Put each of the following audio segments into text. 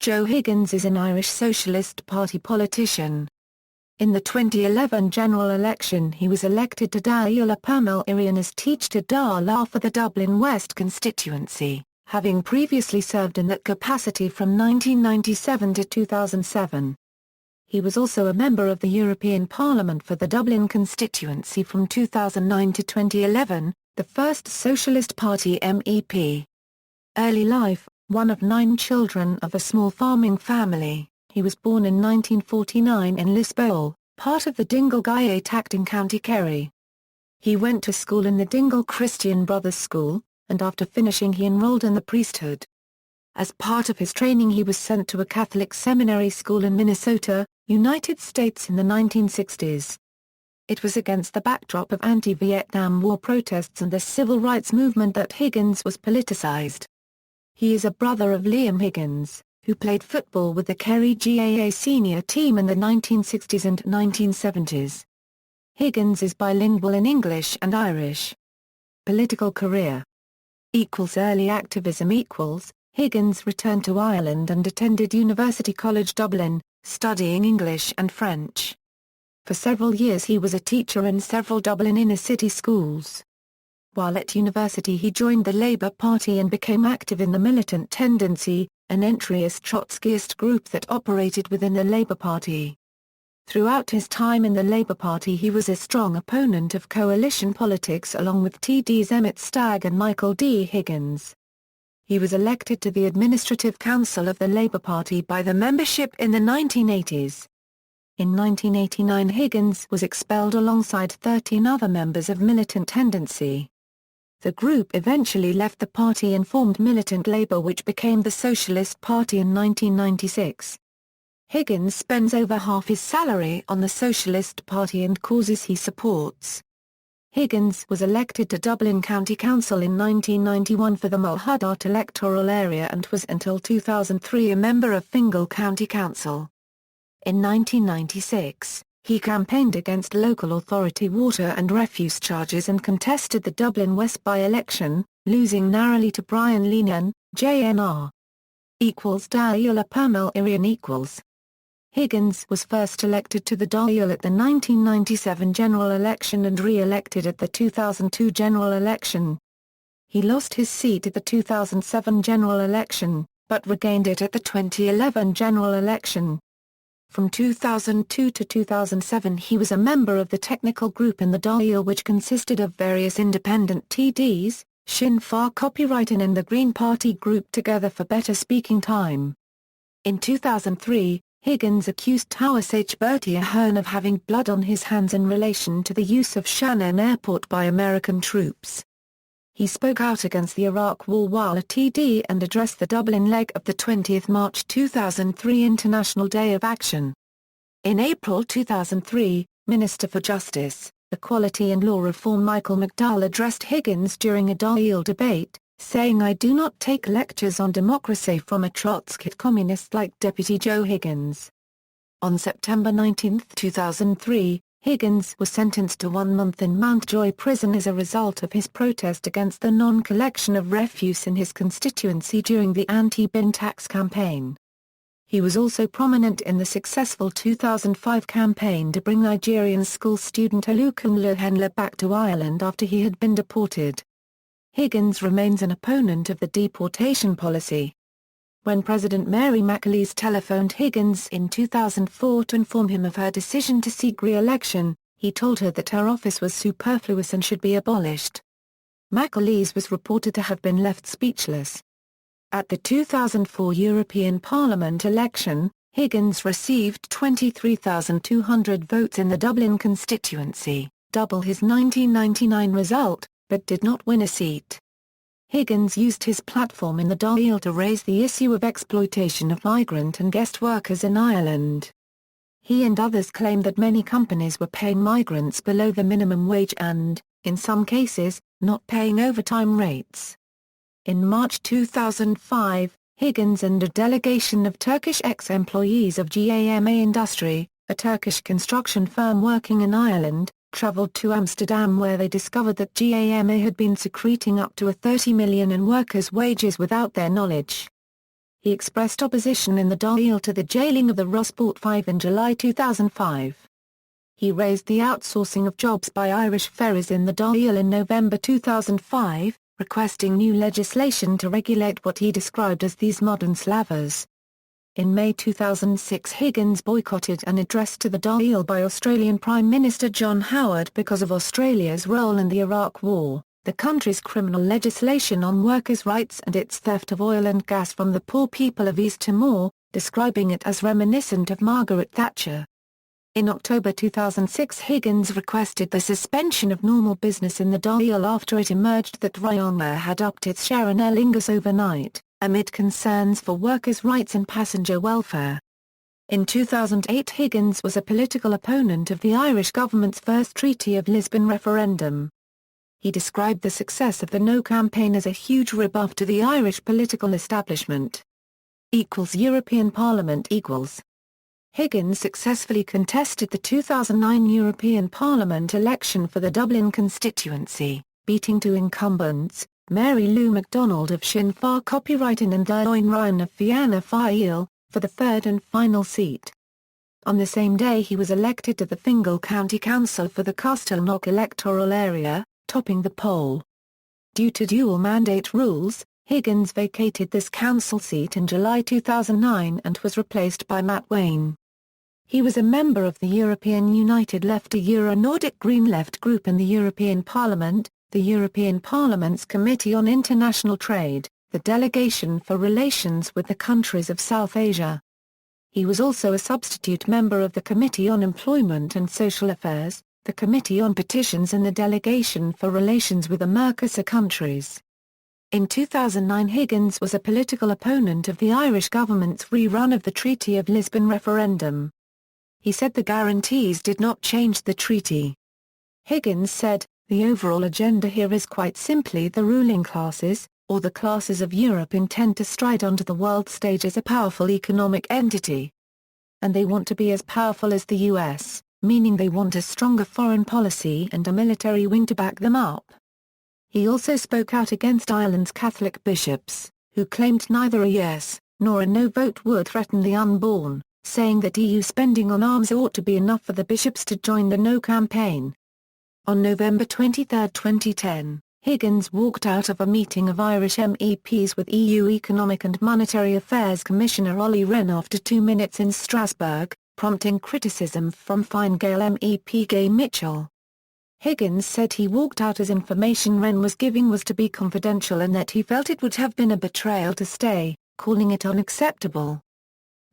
Joe Higgins is an Irish Socialist Party politician. In the 2011 general election he was elected to Dáil Éireann as Teachta Dála for the Dublin West constituency, having previously served in that capacity from 1997 to 2007. He was also a member of the European Parliament for the Dublin constituency from 2009 to 2011, the first Socialist Party MEP. Early life: one of 9 children of a small farming family, he was born in 1949 in Lisbole, part of the Dingle Gaeltacht in County Kerry. He went to school in the Dingle Christian Brothers School, and after finishing he enrolled in the priesthood. As part of his training he was sent to a Catholic seminary school in Minnesota, United States in the 1960s. It was against the backdrop of anti-Vietnam War protests and the civil rights movement that Higgins was politicized. He is a brother of Liam Higgins, who played football with the Kerry GAA senior team in the 1960s and 1970s. Higgins is bilingual in English and Irish. Political career. Early activism. Higgins returned to Ireland and attended University College Dublin, studying English and French. For several years he was a teacher in several Dublin inner-city schools. While at university he joined the Labour Party and became active in the Militant Tendency, an entryist Trotskyist group that operated within the Labour Party. Throughout his time in the Labour Party he was a strong opponent of coalition politics along with TDs Emmett Stagg and Michael D. Higgins. He was elected to the Administrative Council of the Labour Party by the membership in the 1980s. In 1989 Higgins was expelled alongside 13 other members of Militant Tendency. The group eventually left the party and formed Militant Labour, which became the Socialist Party in 1996. Higgins spends over half his salary on the Socialist Party and causes he supports. Higgins was elected to Dublin County Council in 1991 for the Mulhudart electoral area and was until 2003 a member of Fingal County Council. In 1996, he campaigned against local authority water and refuse charges and contested the Dublin West by-election, losing narrowly to Brian Leenan, JNR. Dáil Éireann. Higgins was first elected to the Dáil at the 1997 general election and re-elected at the 2002 general election. He lost his seat at the 2007 general election, but regained it at the 2011 general election. From 2002 to 2007 he was a member of the technical group in the Dáil, which consisted of various independent TDs, Sinn Féin Copyrightin and the Green Party group Together for Better Speaking Time. In 2003, Higgins accused Taoiseach Bertie Ahern of having blood on his hands in relation to the use of Shannon Airport by American troops. He spoke out against the Iraq War while a TD and addressed the Dublin leg of the 20th March 2003 International Day of Action. In April 2003, Minister for Justice, Equality and Law Reform Michael McDowell addressed Higgins during a Dáil debate, saying, "I do not take lectures on democracy from a Trotskyist communist like Deputy Joe Higgins." On September 19, 2003, Higgins was sentenced to 1 month in Mountjoy prison as a result of his protest against the non-collection of refuse in his constituency during the anti-bin tax campaign. He was also prominent in the successful 2005 campaign to bring Nigerian school student Olukunle Henle back to Ireland after he had been deported. Higgins remains an opponent of the deportation policy. When President Mary McAleese telephoned Higgins in 2004 to inform him of her decision to seek re-election, he told her that her office was superfluous and should be abolished. McAleese was reported to have been left speechless. At the 2004 European Parliament election, Higgins received 23,200 votes in the Dublin constituency, double his 1999 result, but did not win a seat. Higgins used his platform in the Dáil to raise the issue of exploitation of migrant and guest workers in Ireland. He and others claimed that many companies were paying migrants below the minimum wage and, in some cases, not paying overtime rates. In March 2005, Higgins and a delegation of Turkish ex-employees of GAMA Industry, a Turkish construction firm working in Ireland, travelled to Amsterdam where they discovered that GAMA had been secreting up to $30 million in workers' wages without their knowledge. He expressed opposition in the Dáil to the jailing of the Rossport Five in July 2005. He raised the outsourcing of jobs by Irish ferries in the Dáil in November 2005, requesting new legislation to regulate what he described as these modern slavers. In May 2006, Higgins boycotted an address to the Dáil by Australian Prime Minister John Howard because of Australia's role in the Iraq War, the country's criminal legislation on workers' rights and its theft of oil and gas from the poor people of East Timor, describing it as reminiscent of Margaret Thatcher. In October 2006, Higgins requested the suspension of normal business in the Dáil after it emerged that Ryanair had upped its share in Aer Lingus overnight, amid concerns for workers' rights and passenger welfare. In 2008, Higgins was a political opponent of the Irish government's first Treaty of Lisbon referendum. He described the success of the No campaign as a huge rebuff to the Irish political establishment. European Parliament =. Higgins successfully contested the 2009 European Parliament election for the Dublin constituency, beating two incumbents, Mary Lou MacDonald of Sinn Féin Copyrighting and Dáil Éireann of Fianna Fáil, for the third and final seat. On the same day he was elected to the Fingal County Council for the Castleknock electoral area, topping the poll. Due to dual mandate rules, Higgins vacated this council seat in July 2009 and was replaced by Matt Wayne. He was a member of the European United Left to Euro-Nordic Green Left group in the European Parliament, the European Parliament's Committee on International Trade, the Delegation for Relations with the Countries of South Asia. He was also a substitute member of the Committee on Employment and Social Affairs, the Committee on Petitions and the Delegation for Relations with the Mercosur countries. In 2009, Higgins was a political opponent of the Irish government's rerun of the Treaty of Lisbon referendum. He said the guarantees did not change the treaty. Higgins said, "The overall agenda here is quite simply the ruling classes, or the classes of Europe intend to stride onto the world stage as a powerful economic entity. And they want to be as powerful as the US, meaning they want a stronger foreign policy and a military wing to back them up." He also spoke out against Ireland's Catholic bishops, who claimed neither a yes, nor a no vote would threaten the unborn, saying that EU spending on arms ought to be enough for the bishops to join the No campaign. On November 23, 2010, Higgins walked out of a meeting of Irish MEPs with EU Economic and Monetary Affairs Commissioner Ollie Rehn after 2 minutes in Strasbourg, prompting criticism from Fine Gael MEP Gay Mitchell. Higgins said he walked out as information Rehn was giving was to be confidential and that he felt it would have been a betrayal to stay, calling it unacceptable.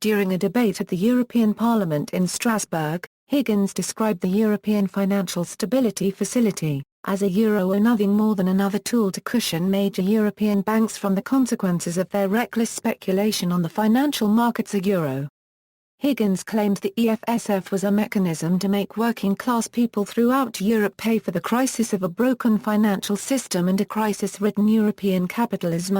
During a debate at the European Parliament in Strasbourg, Higgins described the European Financial Stability Facility as a euro or nothing more than another tool to cushion major European banks from the consequences of their reckless speculation on the financial markets. Higgins claimed the EFSF was a mechanism to make working-class people throughout Europe pay for the crisis of a broken financial system and a crisis-ridden European capitalism.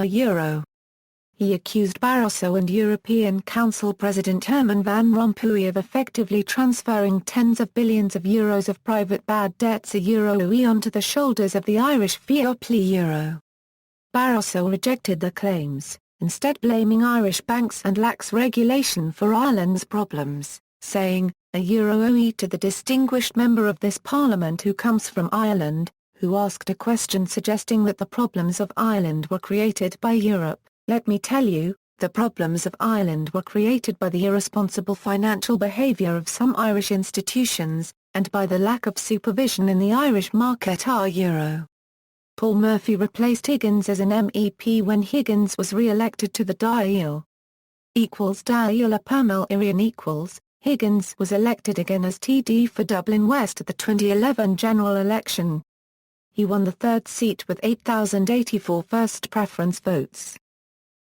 He accused Barroso and European Council President Herman Van Rompuy of effectively transferring tens of billions of euros of private bad debts onto the shoulders of the Irish euro. Barroso rejected the claims, instead blaming Irish banks and lax regulation for Ireland's problems, saying, "A euro to the distinguished member of this parliament who comes from Ireland, who asked a question suggesting that the problems of Ireland were created by Europe. Let me tell you, the problems of Ireland were created by the irresponsible financial behaviour of some Irish institutions, and by the lack of supervision in the Irish market." Paul Murphy replaced Higgins as an MEP when Higgins was re-elected to the Dáil. Dáil Éireann. Higgins was elected again as TD for Dublin West at the 2011 general election. He won the third seat with 8,084 first preference votes.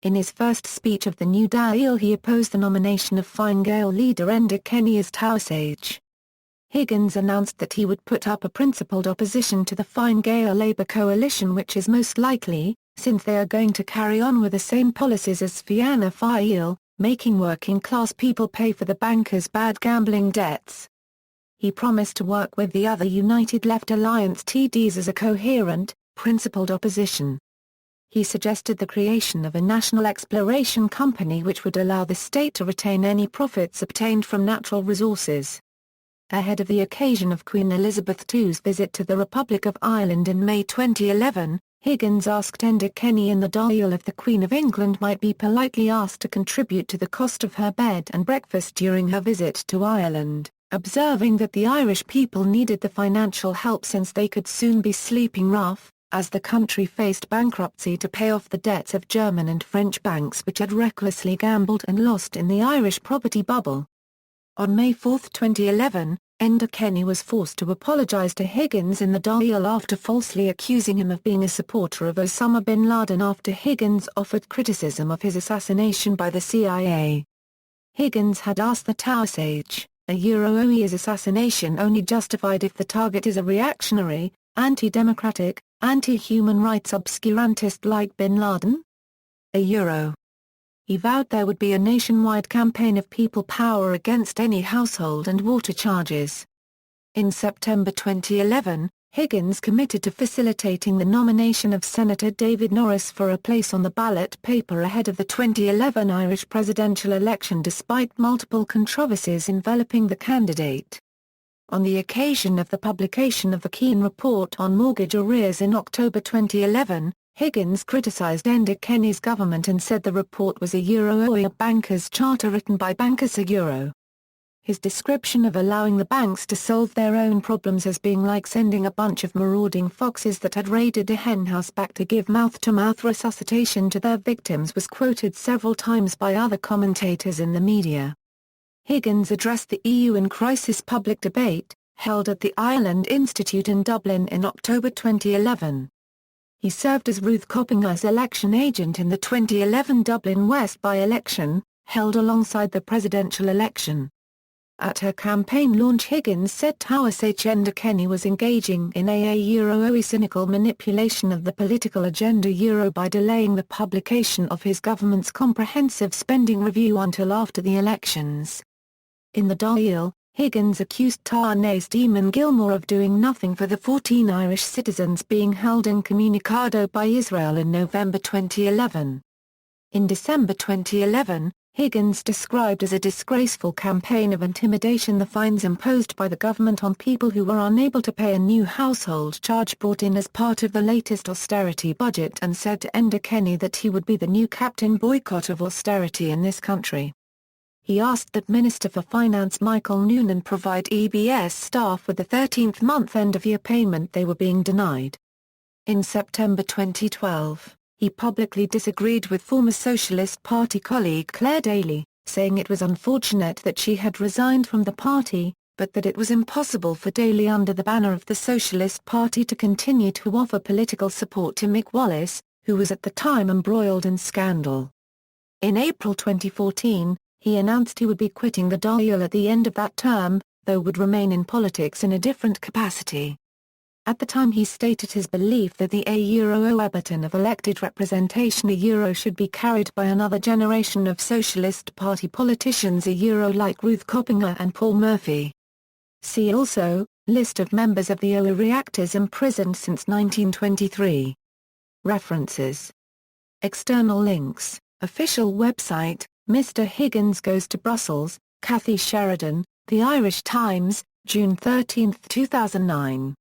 In his first speech of the new Dáil he opposed the nomination of Fine Gael leader Enda Kenny as Taoiseach. Higgins announced that he would put up a principled opposition to the Fine Gael Labour coalition, which is most likely, since they are going to carry on with the same policies as Fianna Fáil, making working-class people pay for the bankers' bad gambling debts. He promised to work with the other United Left Alliance TDs as a coherent, principled opposition. He suggested the creation of a national exploration company which would allow the state to retain any profits obtained from natural resources. Ahead of the occasion of Queen Elizabeth II's visit to the Republic of Ireland in May 2011, Higgins asked Enda Kenny in the Dáil if the Queen of England might be politely asked to contribute to the cost of her bed and breakfast during her visit to Ireland, observing that the Irish people needed the financial help since they could soon be sleeping rough, as the country faced bankruptcy to pay off the debts of German and French banks which had recklessly gambled and lost in the Irish property bubble. On May 4, 2011, Enda Kenny was forced to apologize to Higgins in the Dáil after falsely accusing him of being a supporter of Osama bin Laden after Higgins offered criticism of his assassination by the CIA. Higgins had asked the Taoiseach, is assassination only justified if the target is a reactionary, anti-democratic, anti-human rights obscurantist like bin Laden? He vowed there would be a nationwide campaign of people power against any household and water charges. In September 2011, Higgins committed to facilitating the nomination of Senator David Norris for a place on the ballot paper ahead of the 2011 Irish presidential election despite multiple controversies enveloping the candidate. On the occasion of the publication of the Keane Report on mortgage arrears in October 2011, Higgins criticised Enda Kenny's government and said the report was a banker's charter written by bankers a. His description of allowing the banks to solve their own problems as being like sending a bunch of marauding foxes that had raided a henhouse back to give mouth-to-mouth resuscitation to their victims was quoted several times by other commentators in the media. Higgins addressed the EU in crisis public debate, held at the Ireland Institute in Dublin in October 2011. He served as Ruth Coppinger's election agent in the 2011 Dublin West by-election, held alongside the presidential election. At her campaign launch Higgins said Taoiseach Enda Kenny was engaging in a cynical manipulation of the political agenda by delaying the publication of his government's comprehensive spending review until after the elections. In the Dáil, Higgins accused Tánaiste Eamon Gilmore of doing nothing for the 14 Irish citizens being held incommunicado by Israel in November 2011. In December 2011, Higgins described as a disgraceful campaign of intimidation the fines imposed by the government on people who were unable to pay a new household charge brought in as part of the latest austerity budget and said to Enda Kenny that he would be the new Captain Boycott of austerity in this country. He asked that Minister for Finance Michael Noonan provide EBS staff with the 13th month end-of-year payment they were being denied. In September 2012, he publicly disagreed with former Socialist Party colleague Claire Daly, saying it was unfortunate that she had resigned from the party, but that it was impossible for Daly under the banner of the Socialist Party to continue to offer political support to Mick Wallace, who was at the time embroiled in scandal. In April 2014, he announced he would be quitting the Dáil at the end of that term, though would remain in politics in a different capacity. At the time he stated his belief that the baton of elected representation should be carried by another generation of Socialist Party politicians like Ruth Coppinger and Paul Murphy. See also, List of members of the OA reactors imprisoned since 1923. References. External links, official website, Mr. Higgins Goes to Brussels, Cathy Sheridan, The Irish Times, June 13, 2009.